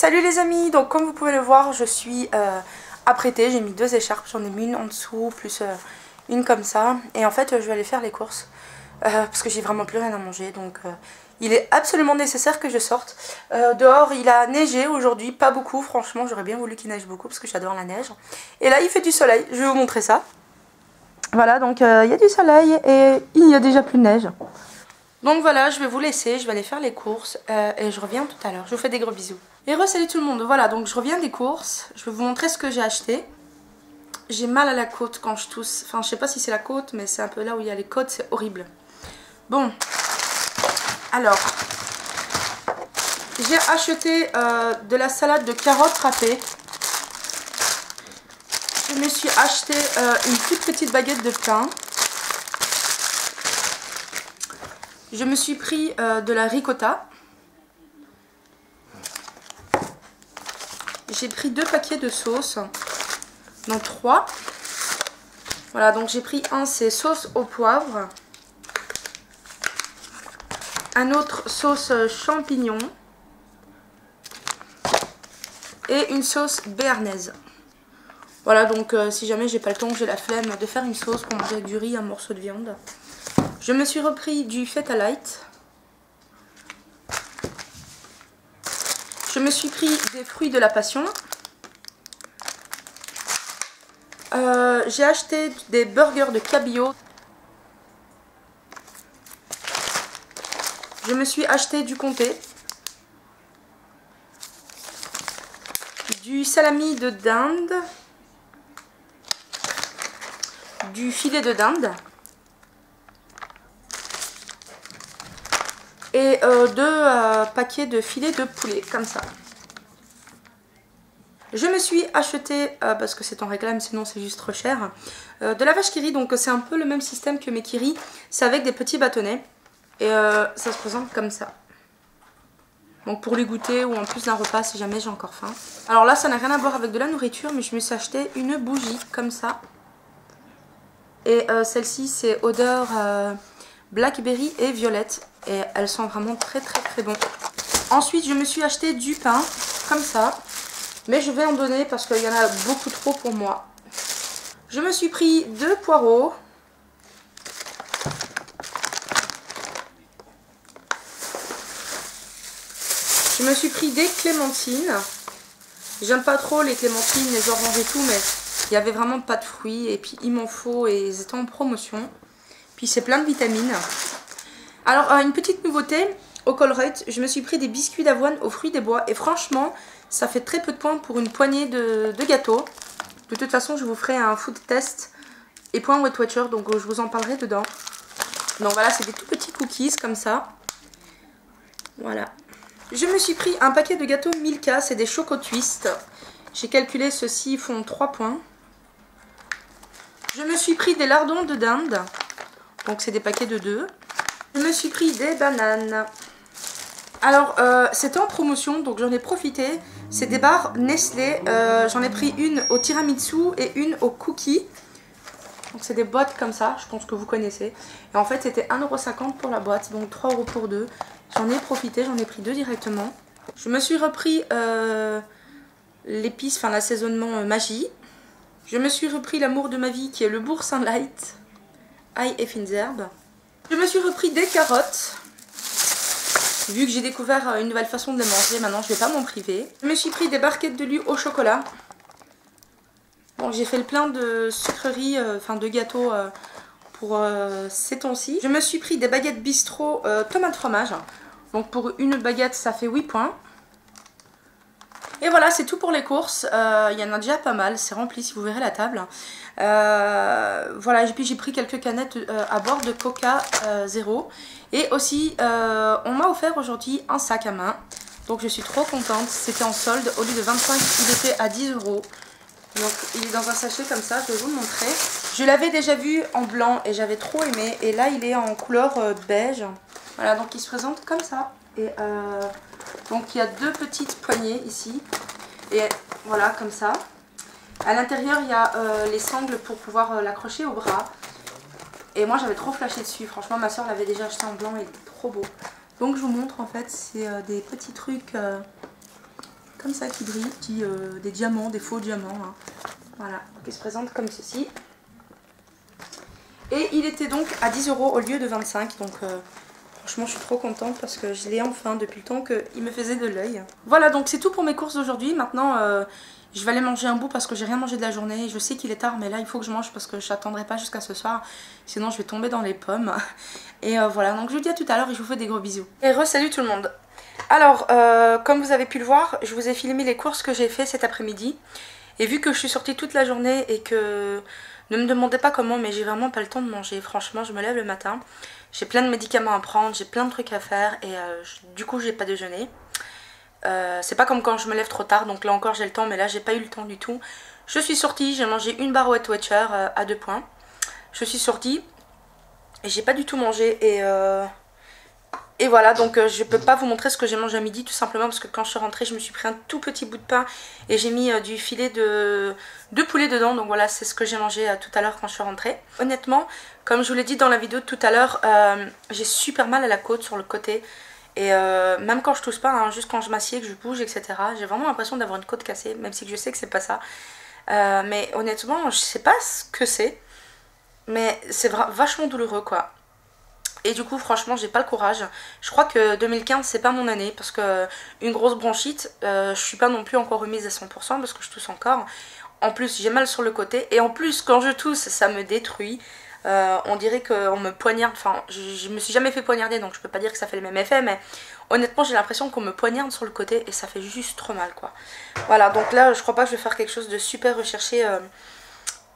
Salut les amis, donc comme vous pouvez le voir, je suis apprêtée. J'ai mis 2 écharpes, j'en ai mis une en dessous, plus une comme ça. Et en fait, je vais aller faire les courses, parce que j'ai vraiment plus rien à manger. Donc il est absolument nécessaire que je sorte. Dehors, il a neigé aujourd'hui, pas beaucoup, franchement. J'aurais bien voulu qu'il neige beaucoup, parce que j'adore la neige. Et là, il fait du soleil, je vais vous montrer ça. Voilà, donc il y a du soleil et il n'y a déjà plus de neige. Donc voilà, je vais vous laisser, je vais aller faire les courses et je reviens tout à l'heure. Je vous fais des gros bisous. Et salut tout le monde, voilà, donc je reviens des courses. Je vais vous montrer ce que j'ai acheté. J'ai mal à la côte quand je tousse. Enfin, je sais pas si c'est la côte, mais c'est un peu là où il y a les côtes, c'est horrible. Bon, alors, j'ai acheté de la salade de carottes râpées. Je me suis acheté une toute petite baguette de pain. Je me suis pris de la ricotta. J'ai pris 2 paquets de sauce. Non, 3. Voilà, donc j'ai pris un, c'est sauce au poivre. Un autre, sauce champignon. Et une sauce béarnaise. Voilà, donc si jamais j'ai pas le temps, j'ai la flemme de faire une sauce pour manger avec du riz, un morceau de viande. Je me suis repris du feta light. Je me suis pris des fruits de la passion. J'ai acheté des burgers de cabillaud. Je me suis acheté du comté. Du salami de dinde. Du filet de dinde. Et 2 paquets de filets de poulet, comme ça. Je me suis acheté, parce que c'est en réclame, sinon c'est juste trop cher, de la vache qui rit. Donc c'est un peu le même système que mes kiris. C'est avec des petits bâtonnets. Et ça se présente comme ça. Donc pour les goûter ou en plus d'un repas si jamais j'ai encore faim. Alors là, ça n'a rien à voir avec de la nourriture, mais je me suis acheté une bougie comme ça. Et celle-ci, c'est odeur blackberry et violette. Et elles sont vraiment très bon. Ensuite, je me suis acheté du pain, comme ça. Mais je vais en donner parce qu'il y en a beaucoup trop pour moi. Je me suis pris 2 poireaux. Je me suis pris des clémentines. J'aime pas trop les clémentines, les oranges et tout, mais il y avait vraiment pas de fruits. Et puis il m'en faut et ils étaient en promotion. Puis c'est plein de vitamines. Alors, une petite nouveauté, au Colruyt, je me suis pris des biscuits d'avoine aux fruits des bois. Et franchement, ça fait très peu de points pour une poignée de gâteaux. De toute façon, je vous ferai un food test et point Weight Watcher, donc je vous en parlerai dedans. Donc voilà, c'est des tout petits cookies comme ça. Voilà. Je me suis pris un paquet de gâteaux Milka, c'est des Choco Twist. J'ai calculé, ceux-ci font 3 points. Je me suis pris des lardons de dinde. Donc c'est des paquets de 2. Je me suis pris des bananes. Alors c'était en promotion, donc j'en ai profité. C'est des barres Nestlé. J'en ai pris une au tiramisu et une au cookie. Donc c'est des boîtes comme ça, je pense que vous connaissez. Et en fait c'était 1,50 € pour la boîte, donc 3 € pour 2. J'en ai profité, j'en ai pris 2 directement. Je me suis repris l'épice, enfin l'assaisonnement magie. Je me suis repris l'amour de ma vie qui est le boursin light. Ail et fines herbes. Je me suis repris des carottes. Vu que j'ai découvert une nouvelle façon de les manger, maintenant je vais pas m'en priver. Je me suis pris des barquettes de lait au chocolat. Bon, j'ai fait le plein de sucreries, enfin de gâteaux pour ces temps-ci. Je me suis pris des baguettes bistrot tomate fromage. Donc pour une baguette, ça fait 8 points. Et voilà, c'est tout pour les courses. Il y en a déjà pas mal, c'est rempli si vous verrez la table. Voilà, et puis j'ai pris quelques canettes à boire de Coca Zéro. Et aussi, on m'a offert aujourd'hui un sac à main. Donc je suis trop contente. C'était en solde. Au lieu de 25, il était à 10 €. Donc il est dans un sachet comme ça, je vais vous le montrer. Je l'avais déjà vu en blanc et j'avais trop aimé. Et là, il est en couleur beige. Voilà, donc il se présente comme ça. Et donc il y a 2 petites poignées ici. Et voilà, comme ça. À l'intérieur, il y a les sangles pour pouvoir l'accrocher au bras. Et moi, j'avais trop flashé dessus. Franchement, ma soeur l'avait déjà acheté en blanc et il était trop beau. Donc, je vous montre en fait, c'est des petits trucs comme ça qui brillent, des diamants, des faux diamants. Hein. Voilà, qui se présentent comme ceci. Et il était donc à 10 € au lieu de 25. Donc franchement je suis trop contente parce que je l'ai enfin depuis le temps qu'il me faisait de l'œil. Voilà, donc c'est tout pour mes courses d'aujourd'hui. Maintenant je vais aller manger un bout parce que j'ai rien mangé de la journée. Je sais qu'il est tard mais là il faut que je mange parce que je n'attendrai pas jusqu'à ce soir. Sinon je vais tomber dans les pommes. Et voilà, donc je vous dis à tout à l'heure et je vous fais des gros bisous. Et salut tout le monde. Alors comme vous avez pu le voir, je vous ai filmé les courses que j'ai fait cet après-midi. Et vu que je suis sortie toute la journée et que... Ne me demandez pas comment, mais j'ai vraiment pas le temps de manger. Franchement, je me lève le matin, j'ai plein de médicaments à prendre, j'ai plein de trucs à faire et du coup j'ai pas déjeuné. C'est pas comme quand je me lève trop tard, donc là encore j'ai le temps, mais là j'ai pas eu le temps du tout. Je suis sortie, j'ai mangé une barre Weight Watcher à 2 points. Je suis sortie et j'ai pas du tout mangé et voilà, donc je peux pas vous montrer ce que j'ai mangé à midi tout simplement parce que quand je suis rentrée je me suis pris un tout petit bout de pain et j'ai mis du filet de poulet dedans. Donc voilà, c'est ce que j'ai mangé tout à l'heure quand je suis rentrée. Honnêtement, comme je vous l'ai dit dans la vidéo de tout à l'heure, j'ai super mal à la côte sur le côté. Et même quand je tousse pas, hein, juste quand je m'assieds, que je bouge, etc. J'ai vraiment l'impression d'avoir une côte cassée, même si je sais que c'est pas ça. Mais honnêtement, je sais pas ce que c'est, mais c'est vachement douloureux quoi. Et du coup franchement j'ai pas le courage. Je crois que 2015 c'est pas mon année parce que une grosse bronchite, je suis pas non plus encore remise à 100% parce que je tousse encore. En plus j'ai mal sur le côté et en plus quand je tousse ça me détruit. On dirait qu'on me poignarde, enfin je me suis jamais fait poignarder donc je peux pas dire que ça fait le même effet, mais honnêtement j'ai l'impression qu'on me poignarde sur le côté et ça fait juste trop mal quoi. Voilà, donc là je crois pas que je vais faire quelque chose de super recherché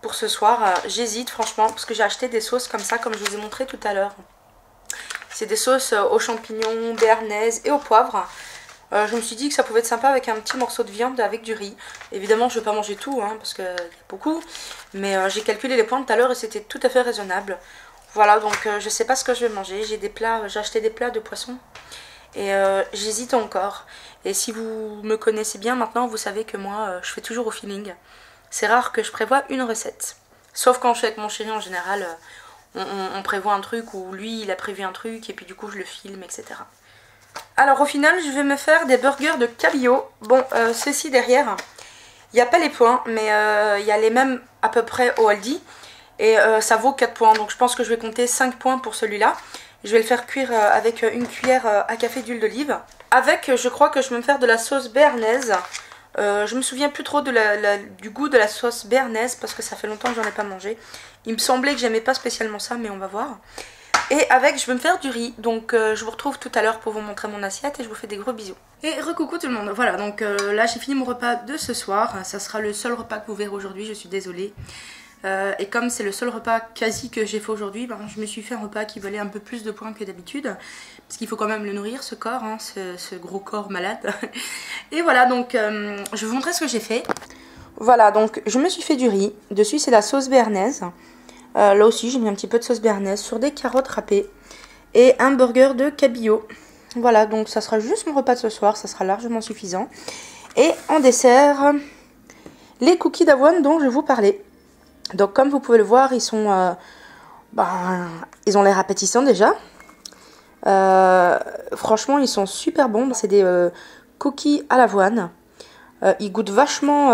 pour ce soir. J'hésite franchement parce que j'ai acheté des sauces comme ça comme je vous ai montré tout à l'heure. C'est des sauces aux champignons, béarnaise et au poivre. Je me suis dit que ça pouvait être sympa avec un petit morceau de viande avec du riz. Évidemment je ne vais pas manger tout hein, parce qu'il y a beaucoup. Mais j'ai calculé les points tout à l'heure et c'était tout à fait raisonnable. Voilà, donc je sais pas ce que je vais manger. J'ai acheté des plats de poisson. Et j'hésite encore. Et si vous me connaissez bien maintenant, vous savez que moi je fais toujours au feeling. C'est rare que je prévoie une recette. Sauf quand je suis avec mon chéri en général... On prévoit un truc ou lui il a prévu un truc et puis du coup je le filme, etc. Alors au final je vais me faire des burgers de cabillaud. Bon ceci derrière, il n'y a pas les points mais il y a les mêmes à peu près au Aldi. Et ça vaut 4 points donc je pense que je vais compter 5 points pour celui-là. Je vais le faire cuire avec une cuillère à café d'huile d'olive. Avec je crois que je vais me faire de la sauce béarnaise. Je me souviens plus trop du goût de la sauce béarnaise parce que ça fait longtemps que j'en ai pas mangé. Il me semblait que j'aimais pas spécialement ça mais on va voir. Et avec je vais me faire du riz. Donc je vous retrouve tout à l'heure pour vous montrer mon assiette et je vous fais des gros bisous. Et recoucou tout le monde. Voilà donc là j'ai fini mon repas de ce soir. Ça sera le seul repas que vous verrez aujourd'hui, je suis désolée. Et comme c'est le seul repas quasi que j'ai fait aujourd'hui, ben, je me suis fait un repas qui valait un peu plus de points que d'habitude. Parce qu'il faut quand même le nourrir ce corps, hein, ce gros corps malade. Et voilà donc je vais vous montrer ce que j'ai fait. Voilà donc je me suis fait du riz. Dessus c'est la sauce béarnaise. Là aussi j'ai mis un petit peu de sauce béarnaise sur des carottes râpées. Et un burger de cabillaud. Voilà donc ça sera juste mon repas de ce soir, ça sera largement suffisant. Et en dessert, les cookies d'avoine dont je vous parlais. Donc comme vous pouvez le voir, ils sont, ils ont l'air appétissants déjà. Franchement, ils sont super bons. C'est des cookies à l'avoine. Ils goûtent vachement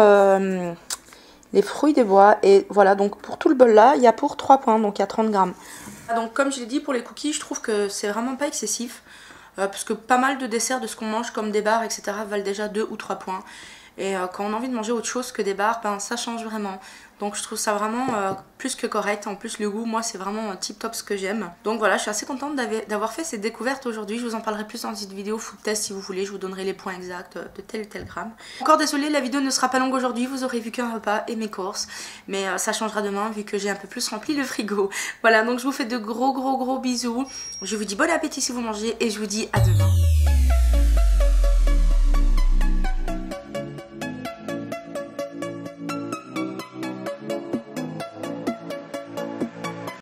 les fruits des bois. Et voilà, donc pour tout le bol là, il y a pour 3 points, donc il y a 30 grammes. Donc comme je l'ai dit, pour les cookies, je trouve que c'est vraiment pas excessif. Parce que pas mal de desserts de ce qu'on mange, comme des bars, etc., valent déjà 2 ou 3 points. Et quand on a envie de manger autre chose que des bars, ben, ça change vraiment. Donc je trouve ça vraiment plus que correct. En plus le goût, moi c'est vraiment tip top ce que j'aime. Donc voilà, je suis assez contente d'avoir fait cette découverte aujourd'hui. Je vous en parlerai plus dans cette vidéo food test si vous voulez. Je vous donnerai les points exacts de tel ou tel gramme. Encore désolée, la vidéo ne sera pas longue aujourd'hui. Vous aurez vu qu'un repas et mes courses. Mais ça changera demain vu que j'ai un peu plus rempli le frigo. Voilà, donc je vous fais de gros bisous. Je vous dis bon appétit si vous mangez et je vous dis à demain.